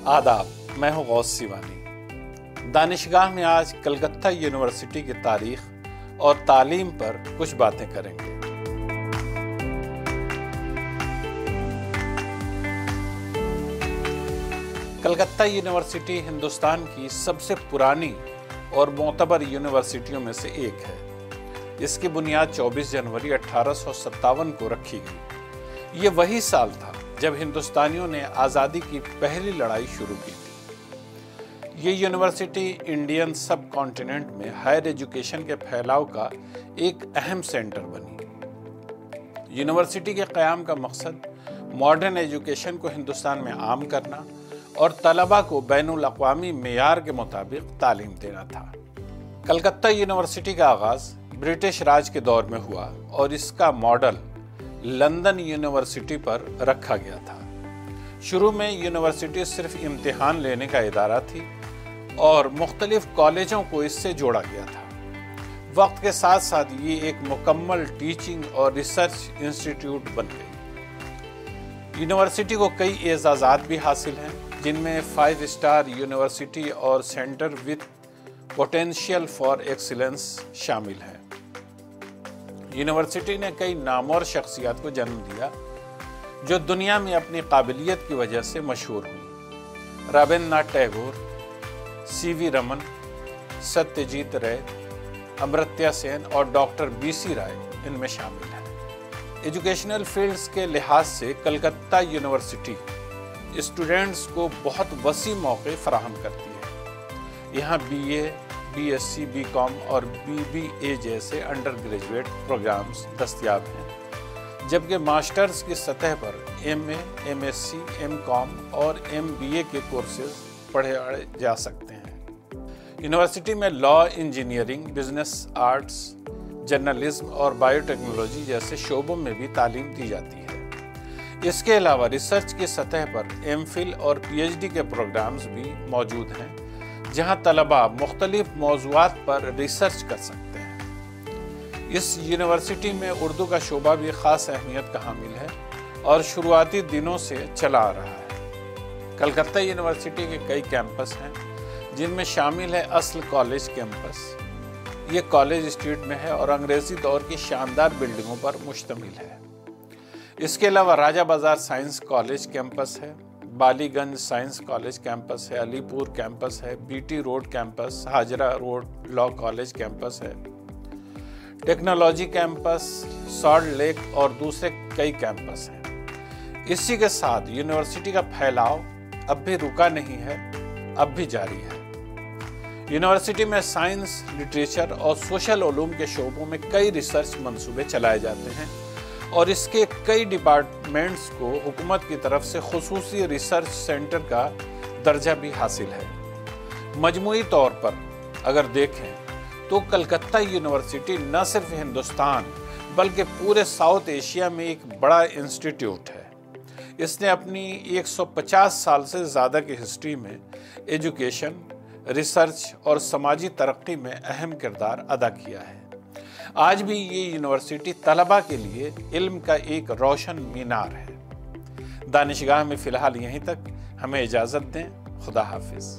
आदाब, मैं हूँ गौस सिवानी। दानिशगाह में आज कलकत्ता यूनिवर्सिटी की तारीख और तालीम पर कुछ बातें करेंगे। कलकत्ता यूनिवर्सिटी हिंदुस्तान की सबसे पुरानी और मोतबर यूनिवर्सिटियों में से एक है। इसकी बुनियाद 24 जनवरी 1857 को रखी गई। ये वही साल था जब हिंदुस्तानियों ने आज़ादी की पहली लड़ाई शुरू की थी। ये यूनिवर्सिटी इंडियन सब कॉन्टिनेंट में हायर एजुकेशन के फैलाव का एक अहम सेंटर बनी। यूनिवर्सिटी के क़याम का मकसद मॉडर्न एजुकेशन को हिंदुस्तान में आम करना और तलबा को बैनुल अक़वामी मेयार के मुताबिक तालीम देना था। कलकत्ता यूनिवर्सिटी का आगाज़ ब्रिटिश राज के दौर में हुआ और इसका मॉडल लंदन यूनिवर्सिटी पर रखा गया था। शुरू में यूनिवर्सिटी सिर्फ इम्तिहान लेने का इदारा थी और मुख्तलिफ कॉलेजों को इससे जोड़ा गया था। वक्त के साथ साथ ये एक मुकम्मल टीचिंग और रिसर्च इंस्टीट्यूट बन गई। यूनिवर्सिटी को कई एजाज़ात भी हासिल हैं, जिनमें 5 स्टार यूनिवर्सिटी और centre with potential for excellence शामिल हैं। यूनिवर्सिटी ने कई नामवर शख्सियत को जन्म दिया जो दुनिया में अपनी काबिलियत की वजह से मशहूर हुई। रविंद्रनाथ टैगोर, सीवी रमन, सत्यजीत रे, अमर्त्य सेन और डॉक्टर बीसी राय इनमें शामिल हैं। एजुकेशनल फील्ड्स के लिहाज से कलकत्ता यूनिवर्सिटी स्टूडेंट्स को बहुत वसी मौके फराहम करती है। यहाँ BA, BSc, BCom और BBA जैसे अंडर ग्रेजुएट प्रोग्राम्स दस्तयाब हैं, जबकि मास्टर्स की सतह पर MA, MSc, MCom और MBA के कोर्सेज पढ़े जा सकते हैं। यूनिवर्सिटी में law, engineering, business, arts, journalism और बायोटेक्नोलॉजी जैसे शोबों में भी तालीम दी जाती है। इसके अलावा रिसर्च की सतह पर MPhil और PhD के प्रोग्राम्स भी मौजूद हैं, जहां तलबा मुख्तलिफ मौज़ूआत पर रिसर्च कर सकते हैं। इस यूनिवर्सिटी में उर्दू का शोबा भी ख़ास अहमियत का हामिल है और शुरुआती दिनों से चला आ रहा है। कलकत्ता यूनिवर्सिटी के कई कैंपस हैं, जिनमें शामिल है असल कॉलेज कैंपस। ये कॉलेज स्ट्रीट में है और अंग्रेज़ी दौर की शानदार बिल्डिंगों पर मुश्तमिल है। इसके अलावा राजा बाजार साइंस कॉलेज कैंपस है, बालीगंज साइंस कॉलेज कैंपस है, अलीपुर कैंपस है, BT road campus, Hazra road law college campus है, टेक्नोलॉजी कैंपस, सॉल्ट लेक और दूसरे कई कैंपस हैं। इसी के साथ यूनिवर्सिटी का फैलाव अब भी रुका नहीं है, अब भी जारी है। यूनिवर्सिटी में साइंस, लिटरेचर और सोशल उलूम के शोबों में कई रिसर्च मंसूबे चलाए जाते हैं और इसके कई डिपार्टमेंट्स को हुकूमत की तरफ से खुसूसी रिसर्च सेंटर का दर्जा भी हासिल है। मजमूई तौर पर अगर देखें तो कलकत्ता यूनिवर्सिटी न सिर्फ हिंदुस्तान बल्कि पूरे साउथ एशिया में एक बड़ा इंस्टीट्यूट है। इसने अपनी 150 साल से ज़्यादा की हिस्ट्री में एजुकेशन, रिसर्च और समाजी तरक्की में अहम किरदार अदा किया है। आज भी ये यूनिवर्सिटी तलबा के लिए इल्म का एक रोशन मीनार है। दानिशगाह में फ़िलहाल यहीं तक। हमें इजाज़त दें। खुदा हाफिज़।